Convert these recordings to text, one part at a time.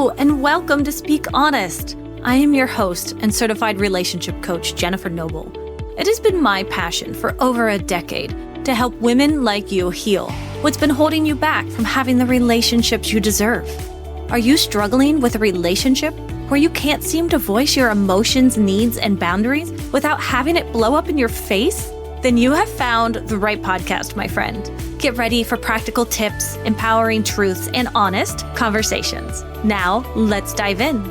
Hello, and welcome to Speak Honest. I am your host and certified relationship coach, Jennifer Noble. It has been my passion for over a decade to help women like you heal what's been holding you back from having the relationships you deserve. Are you struggling with a relationship where you can't seem to voice your emotions, needs, and boundaries without having it blow up in your face? Then you have found the right podcast, my friend. Get ready for practical tips, empowering truths, and honest conversations. Now, let's dive in.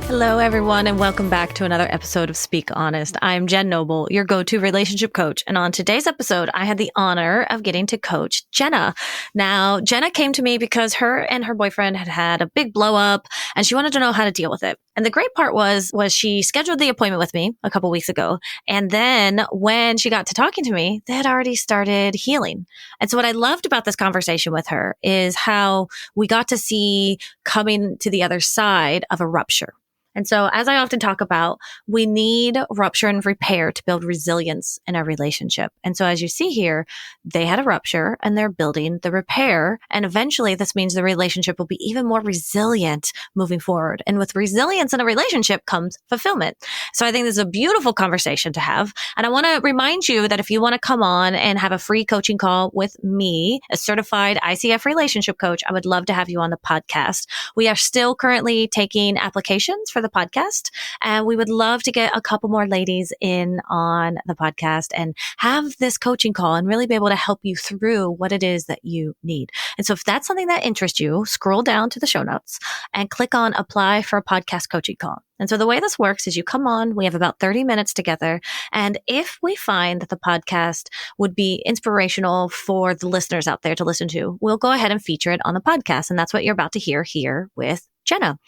Hello, everyone, and welcome back to another episode of Speak Honest. I'm Jen Noble, your go-to relationship coach. And on today's episode, I had the honor of getting to coach Jenna. Now, Jenna came to me because her and her boyfriend had had a big blow up, and she wanted to know how to deal with it. And the great part was she scheduled the appointment with me a couple weeks ago. And then when she got to talking to me, they had already started healing. And so what I loved about this conversation with her is how we got to see coming to the other side of a rupture. And so, as I often talk about, we need rupture and repair to build resilience in our relationship. And so, as you see here, they had a rupture and they're building the repair. And eventually, this means the relationship will be even more resilient moving forward. And with resilience in a relationship comes fulfillment. So, I think this is a beautiful conversation to have. And I want to remind you that if you want to come on and have a free coaching call with me, a certified ICF relationship coach, I would love to have you on the podcast. We are still currently taking applications for the podcast. And we would love to get a couple more ladies in on the podcast and have this coaching call and really be able to help you through what it is that you need. And so if that's something that interests you, scroll down to the show notes and click on apply for a podcast coaching call. And so the way this works is you come on, we have about 30 minutes together. And if we find that the podcast would be inspirational for the listeners out there to listen to, we'll go ahead and feature it on the podcast. And that's what you're about to hear here with Jenna.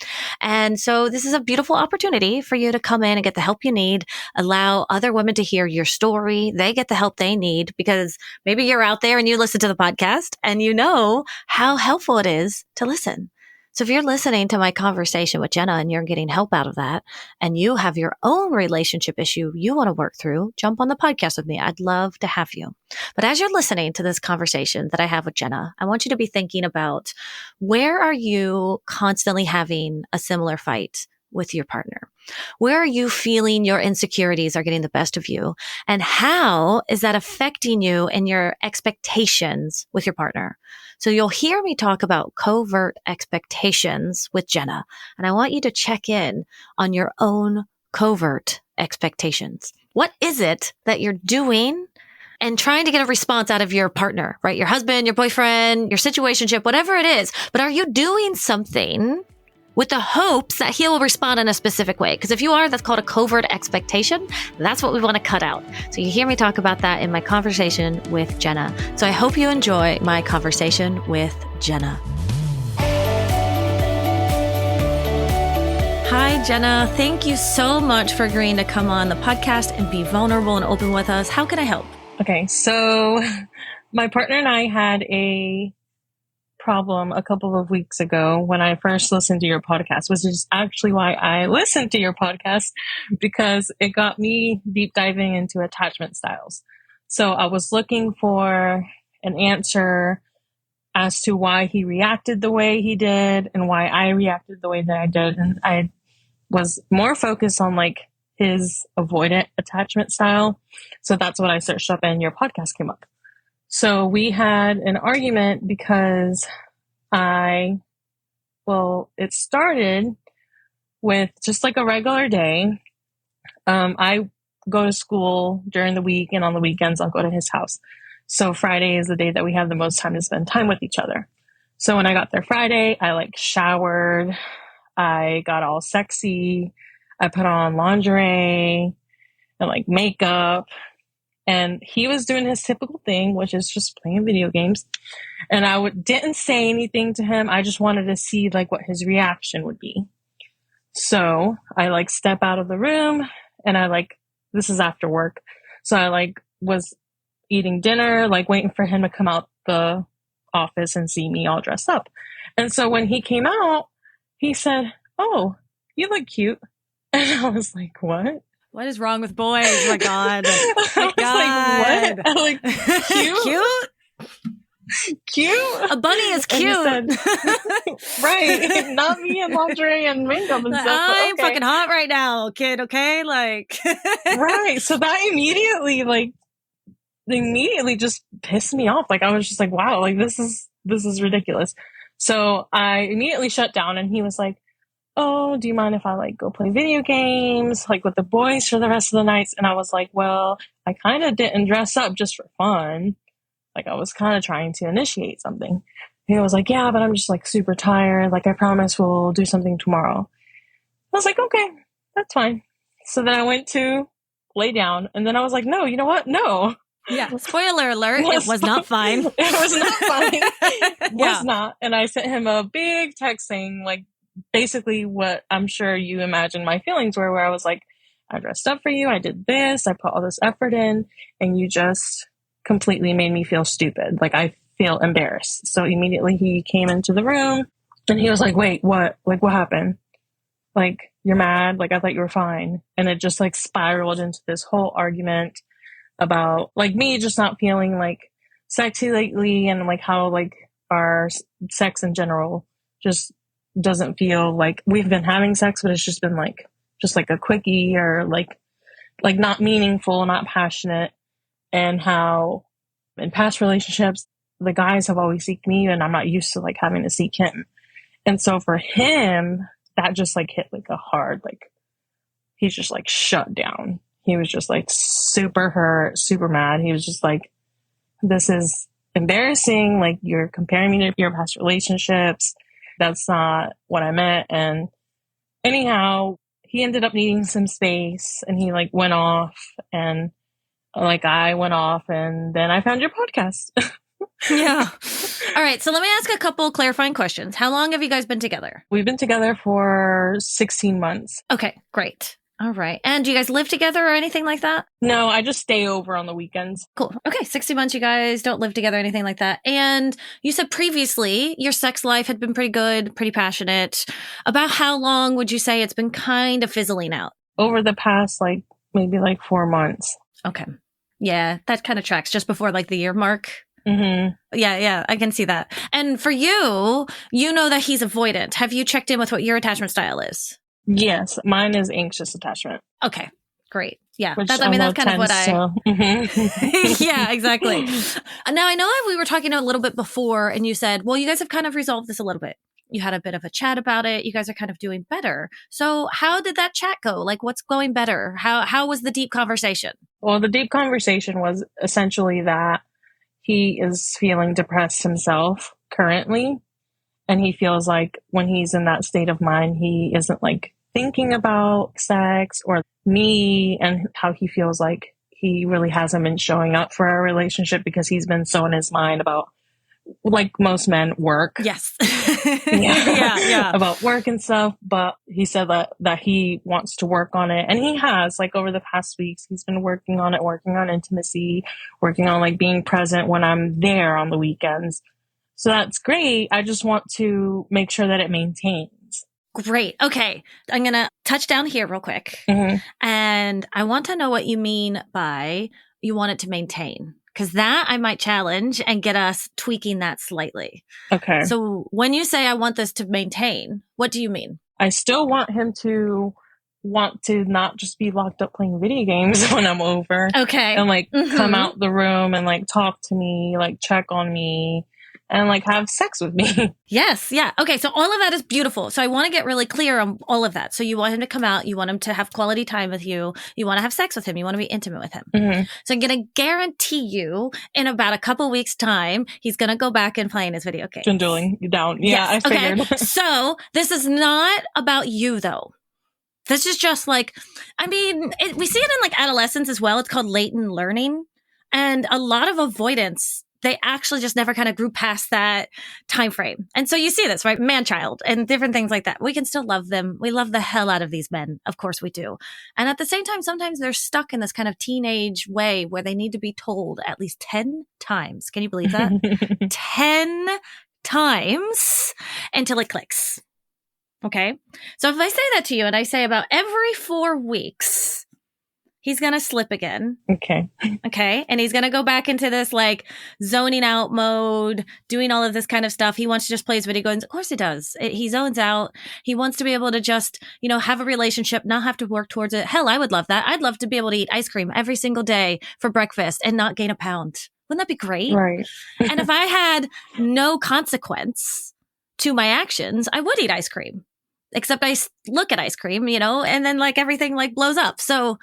And so this is a beautiful opportunity for you to come in and get the help you need, allow other women to hear your story. They get the help they need because maybe you're out there and you listen to the podcast and you know how helpful it is to listen. So if you're listening to my conversation with Jenna and you're getting help out of that and you have your own relationship issue you want to work through, jump on the podcast with me. I'd love to have you. But as you're listening to this conversation that I have with Jenna, I want you to be thinking about where are you constantly having a similar fight with your partner? Where are you feeling your insecurities are getting the best of you? And how is that affecting you and your expectations with your partner? So you'll hear me talk about covert expectations with Jenna. And I want you to check in on your own covert expectations. What is it that you're doing and trying to get a response out of your partner, right? Your husband, your boyfriend, your situationship, whatever it is. But are you doing something with the hopes that he will respond in a specific way? Because if you are, that's called a covert expectation. That's what we want to cut out. So you hear me talk about that in my conversation with Jenna. So I hope you enjoy my conversation with Jenna. Hi, Jenna. Thank you so much for agreeing to come on the podcast and be vulnerable and open with us. How can I help? Okay, so my partner and I had a problem a couple of weeks ago when I first listened to your podcast, which is actually why I listened to your podcast, because it got me deep diving into attachment styles. So I was looking for an answer as to why he reacted the way he did and why I reacted the way that I did. And I was more focused on like his abilidant attachment style. So that's what I searched up and your podcast came up. So we had an argument because it started with just like a regular day. I go to school during the week and on the weekends I'll go to his house. So Friday is the day that we have the most time to spend time with each other. So when I got there Friday, I like showered, I got all sexy, I put on lingerie and like makeup. And he was doing his typical thing, which is just playing video games. And I didn't say anything to him. I just wanted to see like what his reaction would be. So I like step out of the room and this is after work. So I was eating dinner, waiting for him to come out the office and see me all dressed up. And so when he came out, he said, "Oh, you look cute." And I was like, "What? What is wrong with boys? Oh my God. I was like, "What?" I'm like, "Cute?" Cute? Cute. A bunny is And cute. you said, right. Not me in lingerie and makeup and stuff. I'm Okay. fucking hot right now, kid. Okay. Like, Right. So that immediately just pissed me off. Like, I was just like, wow, like this is ridiculous. So I immediately shut down, and he was like, oh, do you mind if I like go play video games like with the boys for the rest of the nights? And I was like, well, I kind of didn't dress up just for fun. Like, I was kind of trying to initiate something. And he was like, yeah, but I'm just like super tired. Like, I promise we'll do something tomorrow. I was like, okay, that's fine. So then I went to lay down, and then I was like, no, you know what? No. yeah. Spoiler alert. It was not fine. It was not fine. Yeah. Was not. And I sent him a big text saying, like, basically what I'm sure you imagine my feelings were, where I was like, I dressed up for you. I did this. I put all this effort in, and you just completely made me feel stupid. Like, I feel embarrassed. So immediately he came into the room, and he was like, wait, what? Like, what happened? Like, you're mad? Like, I thought you were fine. And it just like spiraled into this whole argument about like me just not feeling like sexy lately, and like how like our sex in general just doesn't feel like we've been having sex, but it's just been like a quickie, or like not meaningful, not passionate. And how in past relationships the guys have always seeked me, and I'm not used to like having to seek him. And so for him, that just like hit like a hard, like he's just like shut down. He was just like super hurt, super mad. He was just like, this is embarrassing. Like, you're comparing me to your past relationships. That's not what I meant. And anyhow, he ended up needing some space, and he like went off, and like I went off, and then I found your podcast. Yeah. All right. So let me ask a couple clarifying questions. How long have you guys been together? We've been together for 16 months. Okay, great. All right. And do you guys live together or anything like that? No, I just stay over on the weekends. Cool. Okay, 60 months, you guys don't live together, anything like that. And you said previously your sex life had been pretty good, pretty passionate. About how long would you say it's been kind of fizzling out? Over the past, like, maybe like 4 months. Okay. Yeah, that kind of tracks just before like the year mark. Mm-hmm. Yeah, I can see that. And for you, you know that he's avoidant. Have you checked in with what your attachment style is? Yes, mine is anxious attachment. Okay, great. Yeah, Which that's kind of what Mm-hmm. Yeah, exactly. Now, I know we were talking a little bit before, and you said, well, you guys have kind of resolved this a little bit. You had a bit of a chat about it. You guys are kind of doing better. So how did that chat go? Like, what's going better? How was the deep conversation? Well, the deep conversation was essentially that he is feeling depressed himself currently. And he feels like when he's in that state of mind, he isn't like thinking about sex or me, and how he feels like he really hasn't been showing up for our relationship because he's been so in his mind about, like most men, work. Yes. Yeah. About work and stuff. But he said that he wants to work on it. And he has, like, over the past weeks, he's been working on it, working on intimacy, working on like being present when I'm there on the weekends. So that's great. I just want to make sure that it maintains. Great. Okay. I'm going to touch down here real quick. Mm-hmm. And I want to know what you mean by you want it to maintain. Because that I might challenge and get us tweaking that slightly. Okay. So when you say I want this to maintain, what do you mean? I still want him to want to not just be locked up playing video games when I'm over. Okay. And like come out the room and like talk to me, like check on me, and like have sex with me. Yes. Yeah. Okay. So all of that is beautiful. So I want to get really clear on all of that. So you want him to come out. You want him to have quality time with you. You want to have sex with him. You want to be intimate with him. Mm-hmm. So I'm going to guarantee you in about a couple weeks time, he's going to go back and playing his video games. Dwindling down. Yeah, yes. I figured. Okay. So this is not about you though. This is just like, I mean, we see it in like adolescence as well. It's called latent learning. And a lot of avoidance, they actually just never kind of grew past that time frame. And so you see this, right? Man-child and different things like that. We can still love them. We love the hell out of these men. Of course we do. And at the same time, sometimes they're stuck in this kind of teenage way where they need to be told at least 10 times. Can you believe that? 10 times until it clicks. Okay. So if I say that to you and I say about every 4 weeks, he's going to slip again. Okay. Okay. And he's going to go back into this like zoning out mode, doing all of this kind of stuff. He wants to just play his video games. Of course he does. He zones out. He wants to be able to just, have a relationship, not have to work towards it. Hell, I would love that. I'd love to be able to eat ice cream every single day for breakfast and not gain a pound. Wouldn't that be great? Right. And if I had no consequence to my actions, I would eat ice cream. Except I look at ice cream, and then like everything like blows up. So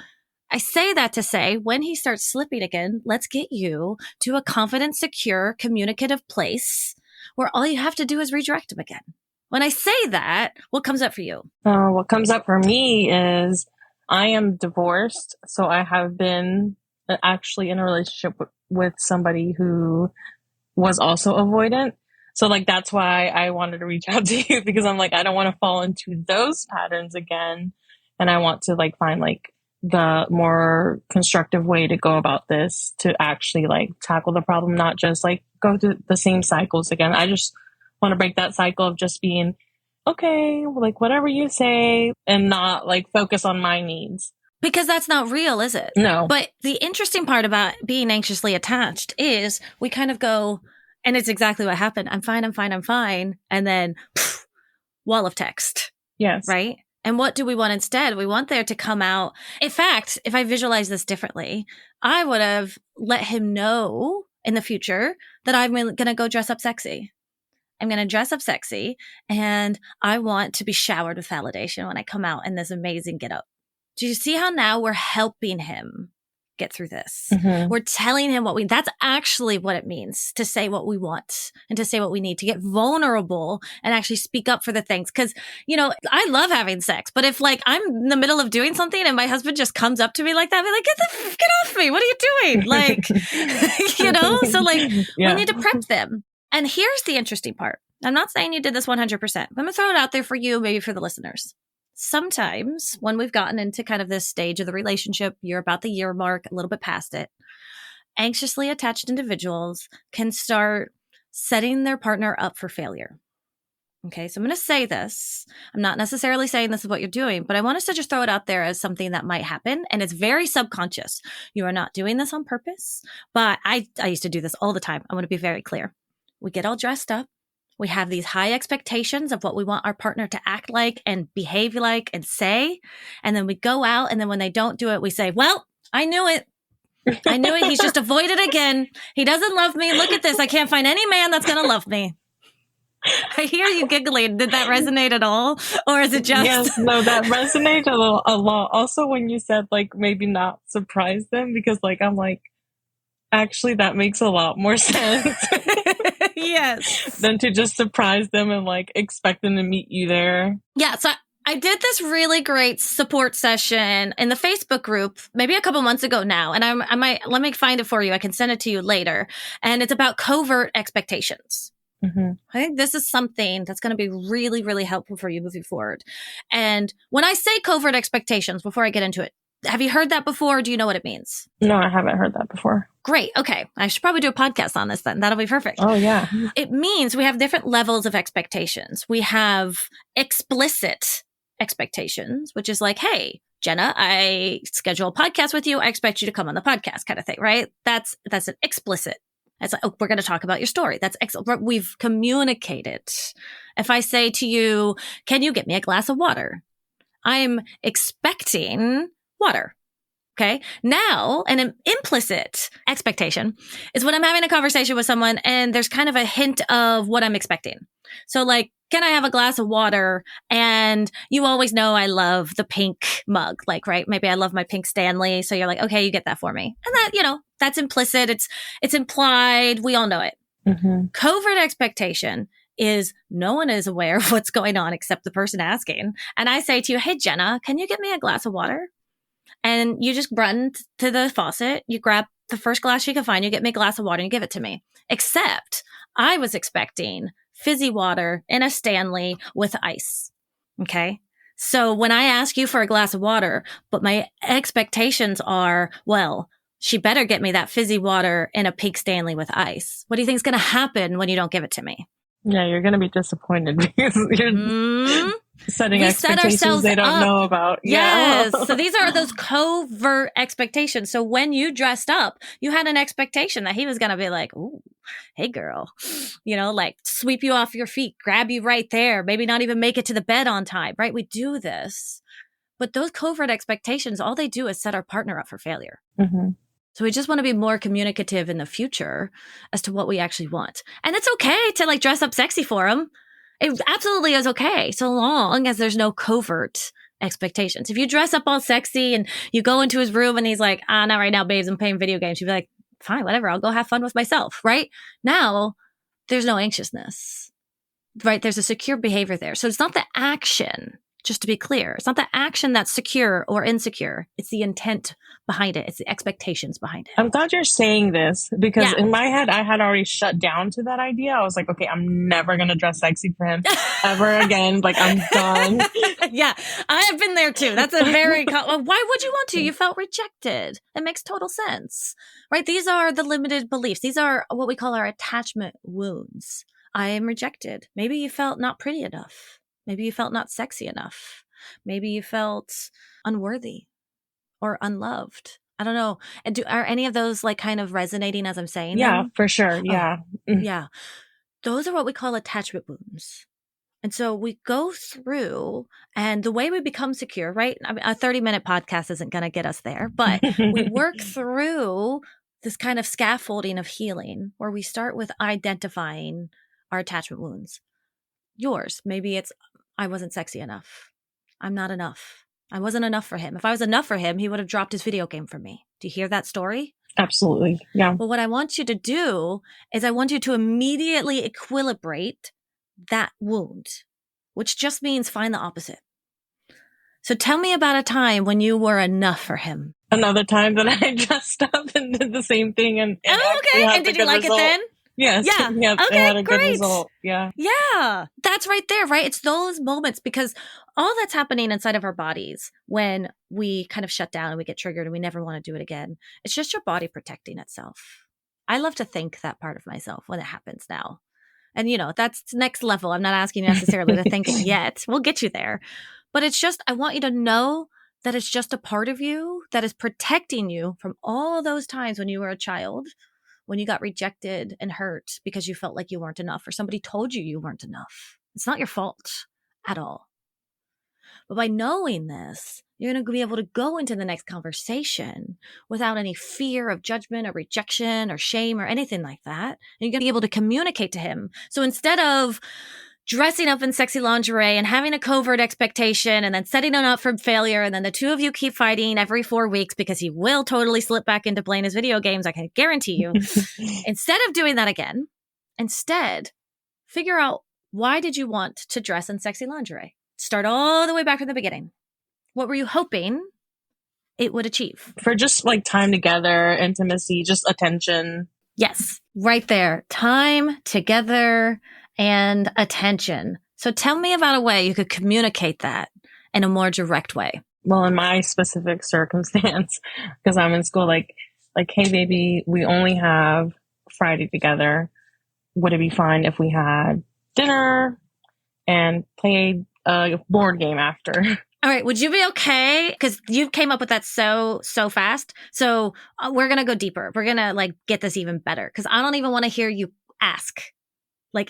I say that to say when he starts slipping again, let's get you to a confident, secure, communicative place where all you have to do is redirect him again. When I say that, what comes up for you? What comes up for me is I am divorced. So I have been actually in a relationship with somebody who was also avoidant. So like, that's why I wanted to reach out to you, because I'm like, I don't want to fall into those patterns again. And I want to like find like the more constructive way to go about this to actually like tackle the problem, not just like go through the same cycles again. I just want to break that cycle of just being, okay, like whatever you say, and not like focus on my needs. Because that's not real, is it? No. But the interesting part about being anxiously attached is we kind of go, and it's exactly what happened. I'm fine. And then wall of text. Yes. Right? And what do we want instead? We want there to come out. In fact, if I visualize this differently, I would have let him know in the future that I'm going to go dress up sexy. I'm going to dress up sexy and I want to be showered with validation when I come out in this amazing get up. Do you see how now we're helping him get through this? Mm-hmm. We're telling him that's actually what it means to say what we want and to say what we need, to get vulnerable and actually speak up for the things. Cause, I love having sex, but if like I'm in the middle of doing something and my husband just comes up to me like that, I'll be like, get off me. What are you doing? Like, so like we need to prep them. And here's the interesting part. I'm not saying you did this 100%, but I'm going to throw it out there for you, maybe for the listeners. Sometimes when we've gotten into kind of this stage of the relationship, you're about the year mark, a little bit past it, anxiously attached individuals can start setting their partner up for failure. Okay, so I'm going to say this. I'm not necessarily saying this is what you're doing, but I want us to just throw it out there as something that might happen. And it's very subconscious. You are not doing this on purpose, but I used to do this all the time. I want to be very clear. We get all dressed up. We have these high expectations of what we want our partner to act like and behave like and say. And then we go out. And then when they don't do it, we say, well, I knew it. I knew it. He's just avoided again. He doesn't love me. Look at this. I can't find any man that's going to love me. I hear you giggling. Did that resonate at all? Or is it just... Yes, no, that resonated a lot. Also, when you said like maybe not surprise them, because like I'm like, actually, that makes a lot more sense. Yes. Than to just surprise them and like expect them to meet you there. Yeah. So I did this really great support session in the Facebook group maybe a couple months ago now. And I might, let me find it for you. I can send it to you later. And it's about covert expectations. Mm-hmm. I think this is something that's going to be really, really helpful for you moving forward. And when I say covert expectations, before I get into it, have you heard that before? Or do you know what it means? No, I haven't heard that before. Great. Okay. I should probably do a podcast on this then. That'll be perfect. Oh, yeah. It means we have different levels of expectations. We have explicit expectations, which is like, hey, Jenna, I schedule a podcast with you. I expect you to come on the podcast kind of thing, right? That's an explicit. It's like, oh, we're going to talk about your story. We've communicated. If I say to you, can you get me a glass of water? I'm expecting water. Okay. Now, an implicit expectation is when I'm having a conversation with someone and there's kind of a hint of what I'm expecting. So like, can I have a glass of water? And you always know I love the pink mug, like, right? Maybe I love my pink Stanley. So you're like, okay, you get that for me. And that, that's implicit. It's implied. We all know it. Mm-hmm. Covert expectation is no one is aware of what's going on except the person asking. And I say to you, hey, Jenna, can you get me a glass of water? And you just run to the faucet, you grab the first glass you can find, you get me a glass of water and you give it to me. Except I was expecting fizzy water in a Stanley with ice. Okay. So when I ask you for a glass of water, but my expectations are, well, she better get me that fizzy water in a pink Stanley with ice. What do you think is going to happen when you don't give it to me? Yeah, you're going to be disappointed because Setting We set expectations ourselves they don't up. know about. Yes. Yeah. So these are those covert expectations. So when you dressed up, you had an expectation that he was going to be like, ooh, hey girl, like sweep you off your feet, grab you right there, maybe not even make it to the bed on time, right? We do this. But those covert expectations, all they do is set our partner up for failure. Mm-hmm. So we just want to be more communicative in the future as to what we actually want. And it's okay to like dress up sexy for him. It absolutely is okay, so long as there's no covert expectations. If you dress up all sexy and you go into his room and he's like, not right now, babes, I'm playing video games. You'd be like, fine, whatever, I'll go have fun with myself, right? Now, there's no anxiousness, right? There's a secure behavior there. So it's not the action, just to be clear. It's not the action that's secure or insecure. It's the intent behind it. It's the expectations behind it. I'm glad you're saying this because Yeah. in my head, I had already shut down to that idea. I was like, okay, I'm never going to dress sexy for him ever again. Like, I'm done. Yeah, I have been there too. That's a very, why would you want to? You felt rejected. It makes total sense, right? These are the limited beliefs. These are what we call our attachment wounds. I am rejected. Maybe you felt not pretty enough. Maybe you felt not sexy enough. Maybe you felt unworthy or unloved. I don't know. And are any of those like kind of resonating as I'm saying Yeah, them? for sure. Yeah. Yeah. Those are what we call attachment wounds. And so we go through, and the way we become secure, right? I mean, a 30-minute podcast isn't going to get us there, but we work through this kind of scaffolding of healing where we start with identifying our attachment wounds. Yours, maybe it's, I wasn't sexy enough. I'm not enough. I wasn't enough for him. If I was enough for him, he would have dropped his video game for me. Do you hear that story? Absolutely. Yeah. Well, what I want you to do is I want you to immediately equilibrate that wound, which just means find the opposite. So tell me about a time when you were enough for him. Another time that I dressed up and did the same thing. And okay. And did you like result. It then? Yes. Yeah. Yep, Okay, it had a great. good result. Yeah. Yeah. That's right there, right? It's those moments because all that's happening inside of our bodies when we kind of shut down and we get triggered and we never want to do it again. It's just your body protecting itself. I love to think that part of myself when it happens now. And, that's next level. I'm not asking you necessarily to think it yet. We'll get you there. But it's just, I want you to know that it's just a part of you that is protecting you from all those times when you were a child, when you got rejected and hurt because you felt like you weren't enough or somebody told you weren't enough. It's not your fault at all. But by knowing this, you're going to be able to go into the next conversation without any fear of judgment or rejection or shame or anything like that. And you're going to be able to communicate to him. So instead of dressing up in sexy lingerie and having a covert expectation and then setting him up for failure, and then the two of you keep fighting every 4 weeks because he will totally slip back into playing his video games, I can guarantee you. Instead of doing that again, figure out, why did you want to dress in sexy lingerie? Start all the way back from the beginning. What were you hoping it would achieve? For just like time together, intimacy, just attention. Yes, right there. Time together and attention. So tell me about a way you could communicate that in a more direct way. Well, in my specific circumstance, because I'm in school, like, hey, baby, we only have Friday together. Would it be fine if we had dinner and played a board game after? All right. Would you be okay? Because you came up with that so fast. So we're going to go deeper. We're going to get this even better because I don't even want to hear you ask.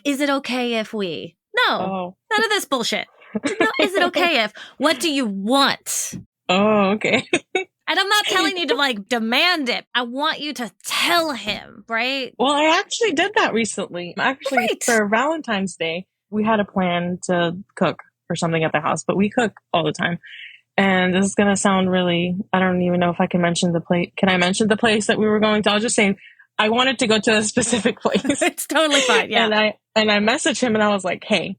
Is it okay if we? No, None of this bullshit. No, is it okay if? What do you want? Oh, okay. And I'm not telling you to demand it. I want you to tell him, right? Well, I actually did that recently. Actually, Great. For Valentine's Day, we had a plan to cook or something at the house, but we cook all the time. And this is going to sound really, I don't even know if I can mention the place. Can I mention the place that we were going to? I'll just say, I wanted to go to a specific place. It's totally fine. Yeah. And I messaged him and I was like, hey,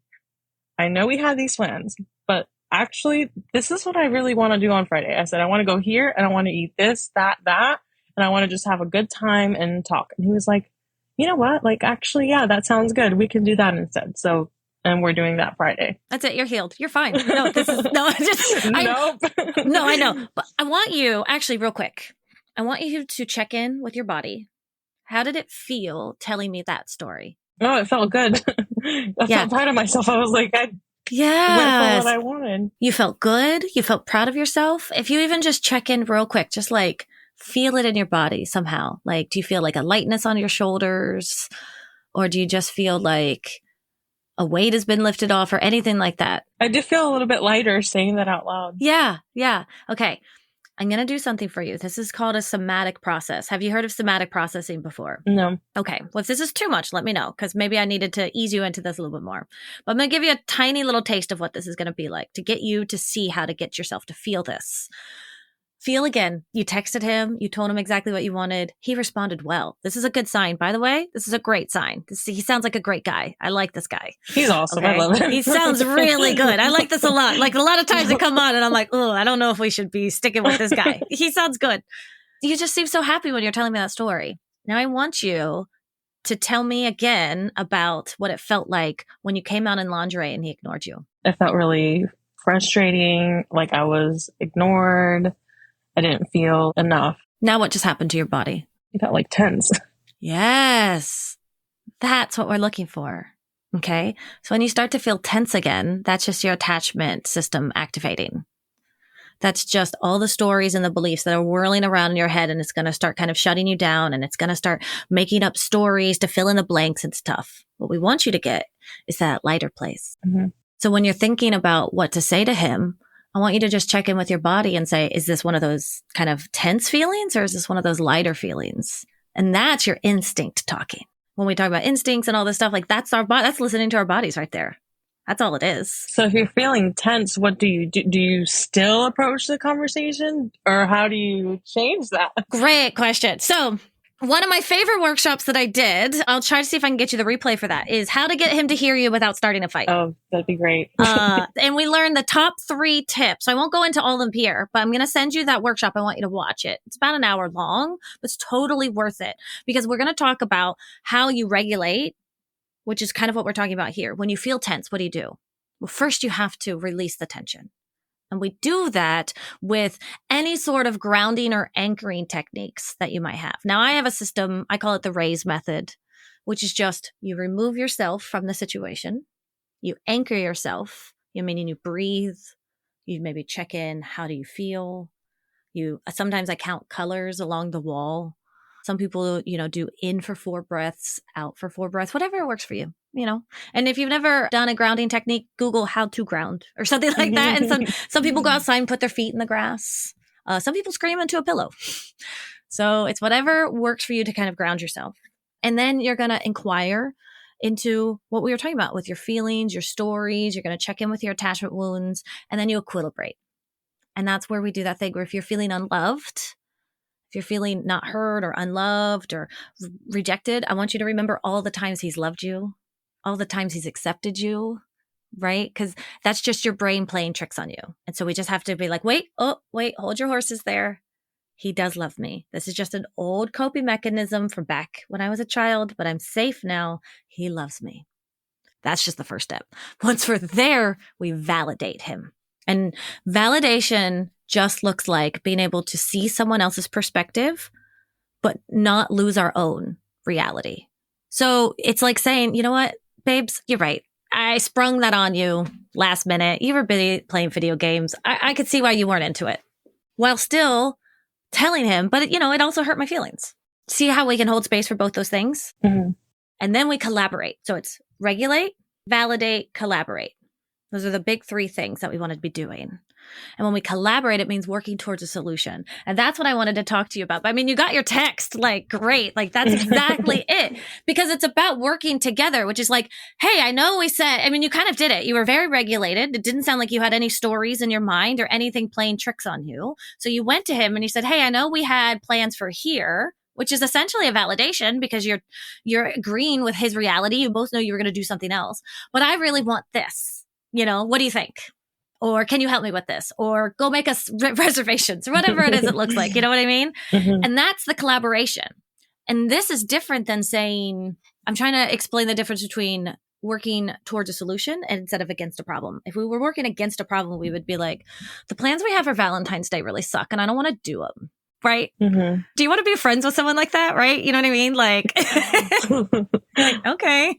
I know we had these plans, but actually, this is what I really want to do on Friday. I said, I want to go here and I want to eat this, that, and I want to just have a good time and talk. And he was like, you know what? Actually, yeah, that sounds good. We can do that instead. So, and we're doing that Friday. That's it. You're healed. You're fine. No, this is, no, Nope. No, I know. But I want you, actually, real quick, I want you to check in with your body. How did it feel telling me that story? Oh, it felt good. I felt proud of myself. I was like, went for what Yes. I wanted. You felt good. You felt proud of yourself. If you even just check in real quick, just like feel it in your body somehow. Like, do you feel like a lightness on your shoulders? Or do you just feel like a weight has been lifted off or anything like that? I did feel a little bit lighter saying that out loud. Yeah. Yeah. Okay. I'm going to do something for you. This is called a somatic process. Have you heard of somatic processing before? No. Okay. Well, if this is too much, let me know because maybe I needed to ease you into this a little bit more. But I'm going to give you a tiny little taste of what this is going to be like to get you to see how to get yourself to feel this. Feel again. You texted him. You told him exactly what you wanted. He responded well. This is a good sign, by the way. This is a great sign. He sounds like a great guy. I like this guy. He's awesome. Okay? I love him. He sounds really good. I like this a lot. Like a lot of times I come on and I'm like, oh, I don't know if we should be sticking with this guy. He sounds good. You just seem so happy when you're telling me that story. Now I want you to tell me again about what it felt like when you came out in lingerie and he ignored you. It felt really frustrating. Like I was ignored. I didn't feel enough. Now what just happened to your body? I got like tense. Yes. That's what we're looking for. Okay. So when you start to feel tense again, that's just your attachment system activating. That's just all the stories and the beliefs that are whirling around in your head. And it's going to start kind of shutting you down and it's going to start making up stories to fill in the blanks and stuff. What we want you to get is that lighter place. Mm-hmm. So when you're thinking about what to say to him, I want you to just check in with your body and say, is this one of those kind of tense feelings or is this one of those lighter feelings? And that's your instinct talking. When we talk about instincts and all this stuff, like that's our body, that's listening to our bodies right there. That's all it is. So if you're feeling tense, what do you do? Do you still approach the conversation or how do you change that? Great question. So one of my favorite workshops that I did, I'll try to see if I can get you the replay for that, is how to get him to hear you without starting a fight. Oh, that'd be great. And we learned the top 3 tips. I won't go into all of them here, but I'm going to send you that workshop. I want you to watch it. It's about an hour long, but it's totally worth it because we're going to talk about how you regulate, which is kind of what we're talking about here. When you feel tense, what do you do? Well, first you have to release the tension. And we do that with any sort of grounding or anchoring techniques that you might have. Now, I have a system, I call it the RAISE method, which is just you remove yourself from the situation, you anchor yourself, meaning you breathe, you maybe check in, how do you feel? Sometimes I count colors along the wall. Some people, do in for 4 breaths, out for 4 breaths, whatever works for you, And if you've never done a grounding technique, Google how to ground or something like that. And some people go outside and put their feet in the grass. Some people scream into a pillow. So it's whatever works for you to kind of ground yourself. And then you're going to inquire into what we were talking about with your feelings, your stories. You're going to check in with your attachment wounds, and then you equilibrate. And that's where we do that thing where if you're feeling unloved, if you're feeling not heard or unloved or rejected, I want you to remember all the times he's loved you, all the times he's accepted you, right? Because that's just your brain playing tricks on you. And so we just have to be like, wait, hold your horses there. He does love me. This is just an old coping mechanism from back when I was a child, but I'm safe now. He loves me. That's just the first step. Once we're there, we validate him. And validation just looks like being able to see someone else's perspective, but not lose our own reality. So it's like saying, you know what, babes, you're right. I sprung that on you last minute. You were busy playing video games. I could see why you weren't into it. While still telling him, but it also hurt my feelings. See how we can hold space for both those things? Mm-hmm. And then we collaborate. So it's regulate, validate, collaborate. Those are the big 3 things that we want to be doing. And when we collaborate, it means working towards a solution. And that's what I wanted to talk to you about. I mean, you got your text, like, great. Like, that's exactly it. Because it's about working together, which is like, hey, I know we said, you kind of did it. You were very regulated. It didn't sound like you had any stories in your mind or anything playing tricks on you. So you went to him and you said, hey, I know we had plans for here, which is essentially a validation because you're agreeing with his reality. You both know you were going to do something else. But I really want this. What do you think? Or can you help me with this? Or go make us reservations or whatever it is it looks like. You know what I mean? Mm-hmm. And that's the collaboration. And this is different than saying, I'm trying to explain the difference between working towards a solution instead of against a problem. If we were working against a problem, we would be like, the plans we have for Valentine's Day really suck and I don't want to do them. Right? Mm-hmm. Do you want to be friends with someone like that? Right? You know what I mean? Like, okay.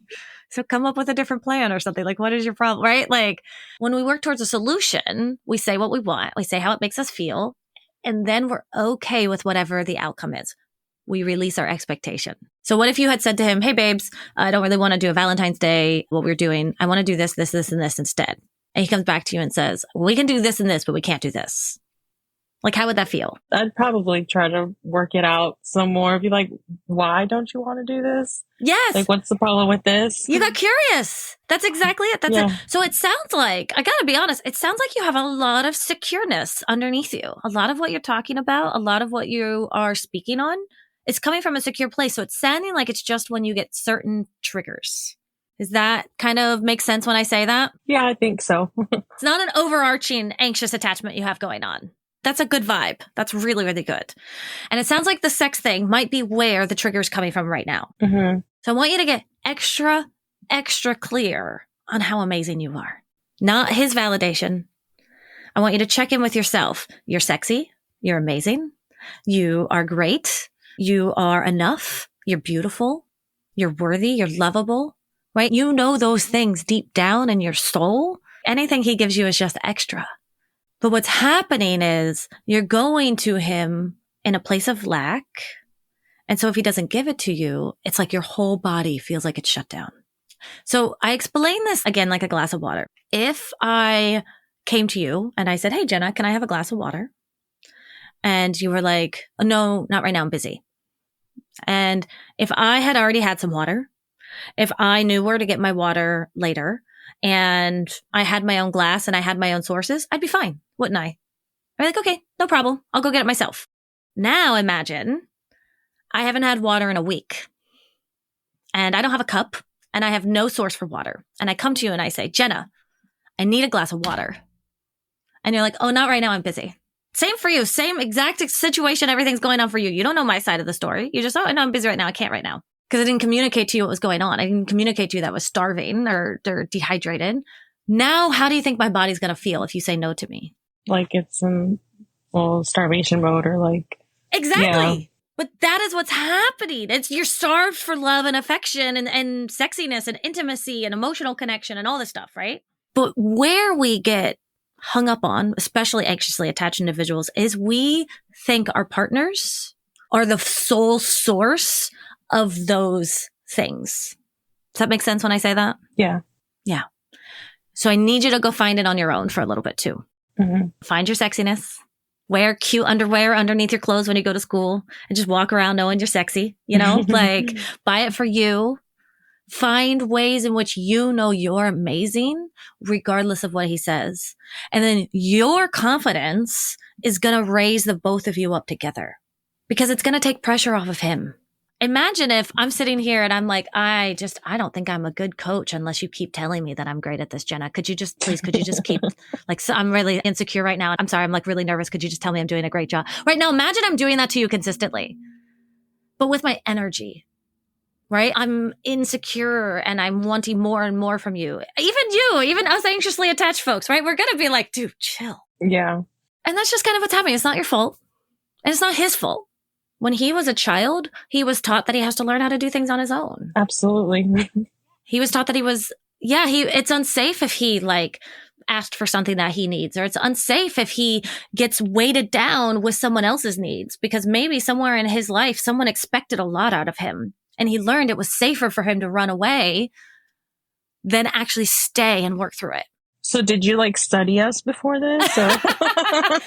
So come up with a different plan or something. Like, what is your problem? Right? Like when we work towards a solution, we say what we want. We say how it makes us feel. And then we're okay with whatever the outcome is. We release our expectation. So what if you had said to him, hey, babes, I don't really want to do a Valentine's Day, what we're doing. I want to do this, this, this, and this instead. And he comes back to you and says, well, we can do this and this, but we can't do this. Like, how would that feel? I'd probably try to work it out some more. Be like, why don't you want to do this? Yes. Like, what's the problem with this? You got curious. That's exactly it. That's it. So it sounds like, I gotta be honest, it sounds like you have a lot of secureness underneath you. A lot of what you're talking about, a lot of what you are speaking on, it's coming from a secure place. So it's sounding like it's just when you get certain triggers. Does that kind of make sense when I say that? Yeah, I think so. It's not an overarching anxious attachment you have going on. That's a good vibe. That's really, really good. And it sounds like the sex thing might be where the trigger is coming from right now. Mm-hmm. So I want you to get extra, extra clear on how amazing you are. Not his validation. I want you to check in with yourself. You're sexy. You're amazing. You are great. You are enough. You're beautiful. You're worthy. You're lovable, right? You know those things deep down in your soul. Anything he gives you is just extra. But what's happening is you're going to him in a place of lack. And so if he doesn't give it to you, it's like your whole body feels like it's shut down. So I explain this again like a glass of water. If I came to you and I said, hey, Jenna, can I have a glass of water? And you were like, no, not right now. I'm busy. And if I had already had some water, if I knew where to get my water later, and I had my own glass and I had my own sources, I'd be fine, wouldn't I? I'd be like, okay, no problem. I'll go get it myself. Now imagine I haven't had water in a week and I don't have a cup and I have no source for water. And I come to you and I say, Jenna, I need a glass of water. And you're like, oh, not right now. I'm busy. Same for you. Same exact situation. Everything's going on for you. You don't know my side of the story. You just, oh, no, I'm busy right now. I can't right now. Because I didn't communicate to you what was going on. I didn't communicate to you that I was starving or dehydrated. Now, how do you think my body's going to feel if you say no to me? Like it's in, starvation mode or like. Exactly. Yeah. But that is what's happening. It's you're starved for love and affection and sexiness and intimacy and emotional connection and all this stuff, right? But where we get hung up on, especially anxiously attached individuals, is we think our partners are the sole source of those things. Does that make sense when I say that? Yeah. Yeah. So I need you to go find it on your own for a little bit too. Mm-hmm. Find your sexiness. Wear cute underwear underneath your clothes when you go to school and just walk around knowing you're sexy, like buy it for you. Find ways in which you know you're amazing, regardless of what he says. And then your confidence is going to raise the both of you up together because it's going to take pressure off of him. Imagine if I'm sitting here and I'm like, I don't think I'm a good coach unless you keep telling me that I'm great at this, Jenna. Could you just keep so I'm really insecure right now. I'm sorry. I'm like really nervous. Could you just tell me I'm doing a great job right now? Imagine I'm doing that to you consistently, but with my energy, right? I'm insecure and I'm wanting more and more from you. Even us anxiously attached folks, right? We're going to be like, dude, chill. Yeah. And that's just kind of what's happening. It's not your fault. And it's not his fault. When he was a child, he was taught that he has to learn how to do things on his own. Absolutely. He was taught that it's unsafe if he asked for something that he needs, or it's unsafe if he gets weighted down with someone else's needs because maybe somewhere in his life, someone expected a lot out of him and he learned it was safer for him to run away than actually stay and work through it. So did you study us before this? Or?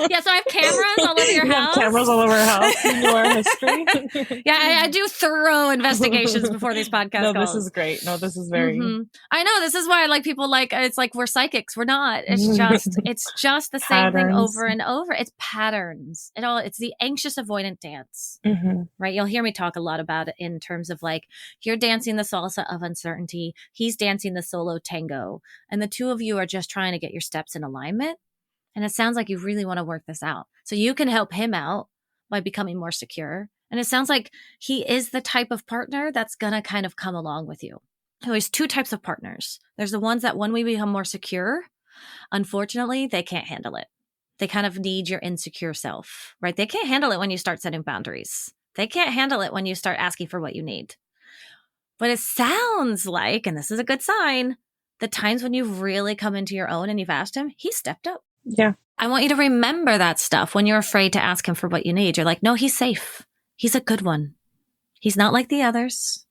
Yeah, so I have cameras all over your house. Cameras all over our house. You know our history. Yeah, I do thorough investigations before these podcasts. No, this is great. No, this is very. Mm-hmm. I know this is why people it's like we're psychics. We're not. It's just the same thing over and over. It's patterns. It's the anxious-avoidant dance, right? You'll hear me talk a lot about it in terms of you're dancing the salsa of uncertainty. He's dancing the solo tango, and the two of you are just trying to get your steps in alignment. And it sounds like you really want to work this out. So you can help him out by becoming more secure. And it sounds like he is the type of partner that's going to kind of come along with you. So there's two types of partners. There's the ones that when we become more secure, unfortunately, they can't handle it. They kind of need your insecure self, right? They can't handle it when you start setting boundaries. They can't handle it when you start asking for what you need. But it sounds like, and this is a good sign, the times when you've really come into your own and you've asked him, he stepped up. Yeah. I want you to remember that stuff when you're afraid to ask him for what you need. You're like, no, he's safe. He's a good one. He's not like the others.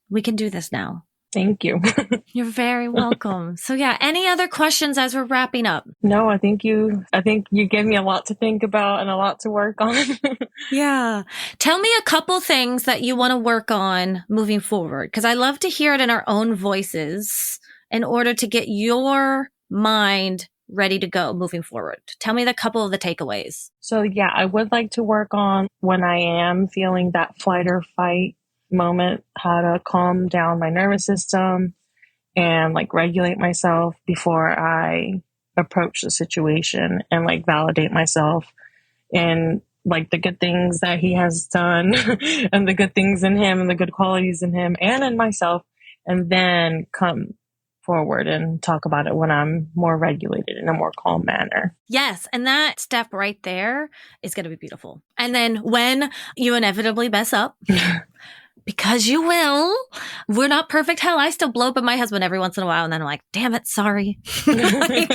We can do this now. Thank you. You're very welcome. So yeah, any other questions as we're wrapping up? No, I think you gave me a lot to think about and a lot to work on. Yeah. Tell me a couple things that you want to work on moving forward, because I love to hear it in our own voices in order to get your mind ready to go moving forward. Tell me the couple of the takeaways. So yeah, I would like to work on when I am feeling that flight or fight moment, how to calm down my nervous system and like regulate myself before I approach the situation, and like validate myself and like the good things that he has done and the good things in him and the good qualities in him and in myself, and then come forward and talk about it when I'm more regulated in a more calm manner. Yes. And that step right there is going to be beautiful. And then when you inevitably mess up, because you will, we're not perfect. Hell, I still blow up at my husband every once in a while. And then I'm like, damn it, sorry. Like,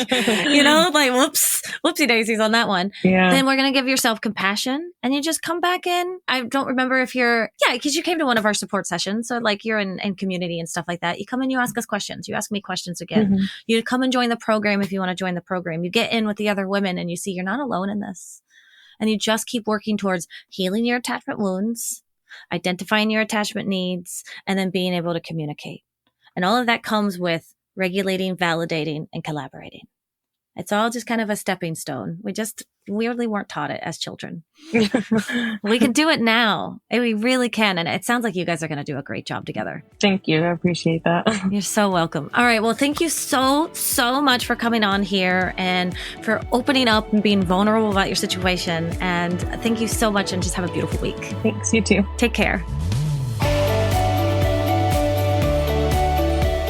whoopsie daisies on that one. Yeah. Then we're going to give yourself compassion and you just come back in. I don't remember if because you came to one of our support sessions. So like you're in community and stuff like that. You come and you ask us questions. You ask me questions again. Mm-hmm. You come and join the program if you want to join the program. You get in with the other women and you see you're not alone in this. And you just keep working towards healing your attachment wounds, identifying your attachment needs, and then being able to communicate. And all of that comes with regulating, validating, and collaborating. It's all just kind of a stepping stone. We just weirdly weren't taught it as children. We can do it now. We really can. And it sounds like you guys are going to do a great job together. Thank you. I appreciate that. You're so welcome. All right. Well, thank you so much for coming on here and for opening up and being vulnerable about your situation. And thank you so much, and just have a beautiful week. Thanks. You too. Take care.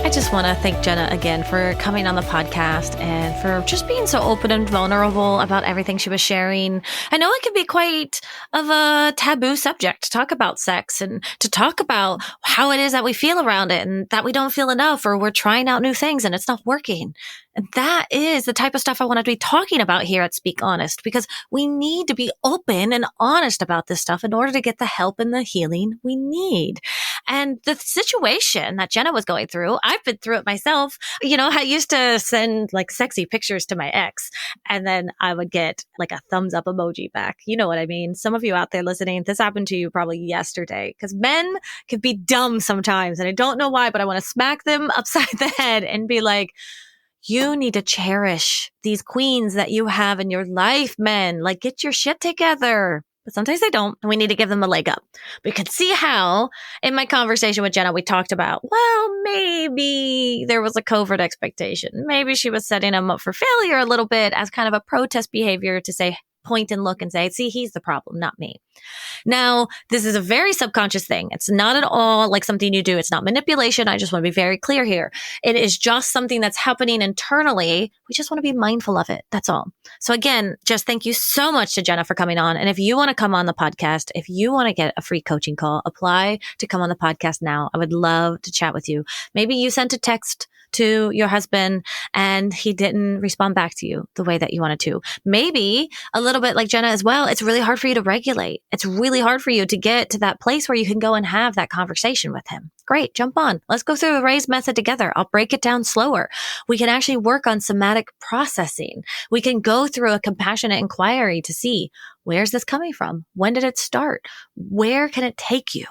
I just want to thank Jenna again for coming on the podcast and for just being so open and vulnerable about everything she was sharing. I know it can be quite of a taboo subject to talk about sex and to talk about how it is that we feel around it and that we don't feel enough, or we're trying out new things and it's not working. And that is the type of stuff I want to be talking about here at Speak Honest, because we need to be open and honest about this stuff in order to get the help and the healing we need. And the situation that Jenna was going through, I've been through it myself. You know, I used to send like sexy pictures to my ex, and then I would get like a thumbs up emoji back. You know what I mean? Some of you out there listening, this happened to you probably yesterday, because men can be dumb sometimes. And I don't know why, but I want to smack them upside the head and be like, you need to cherish these queens that you have in your life, men. Like, get your shit together. But sometimes they don't, and we need to give them a leg up. We could see how, in my conversation with Jenna, we talked about, well, maybe there was a covert expectation. Maybe she was setting him up for failure a little bit as kind of a protest behavior to say, point and look and say, see, he's the problem, not me. Now, this is a very subconscious thing. It's not at all like something you do. It's not manipulation. I just want to be very clear here. It is just something that's happening internally. We just want to be mindful of it. That's all. So again, just thank you so much to Jenna for coming on. And if you want to come on the podcast, if you want to get a free coaching call, apply to come on the podcast now. I would love to chat with you. Maybe you sent a text to your husband and he didn't respond back to you the way that you wanted to. Maybe a little bit like Jenna as well. It's really hard for you to regulate. It's really hard for you to get to that place where you can go and have that conversation with him. Great. Jump on. Let's go through the RAISE method together. I'll break it down slower. We can actually work on somatic processing. We can go through a compassionate inquiry to see, where's this coming from? When did it start? Where can it take you?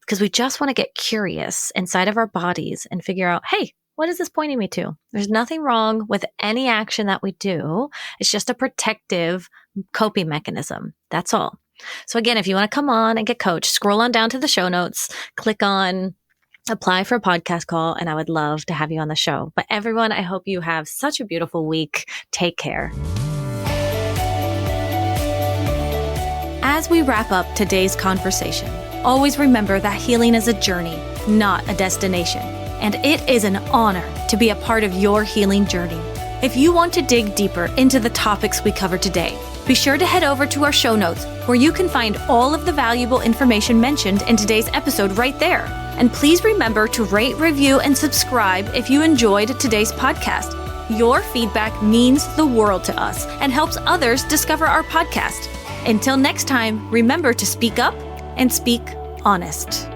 Because we just want to get curious inside of our bodies and figure out, hey, what is this pointing me to? There's nothing wrong with any action that we do. It's just a protective coping mechanism. That's all. So again, if you want to come on and get coached, scroll on down to the show notes, click on apply for a podcast call, and I would love to have you on the show. But everyone, I hope you have such a beautiful week. Take care. As we wrap up today's conversation, always remember that healing is a journey, not a destination. And it is an honor to be a part of your healing journey. If you want to dig deeper into the topics we covered today, be sure to head over to our show notes where you can find all of the valuable information mentioned in today's episode right there. And please remember to rate, review, and subscribe if you enjoyed today's podcast. Your feedback means the world to us and helps others discover our podcast. Until next time, remember to speak up and speak honest.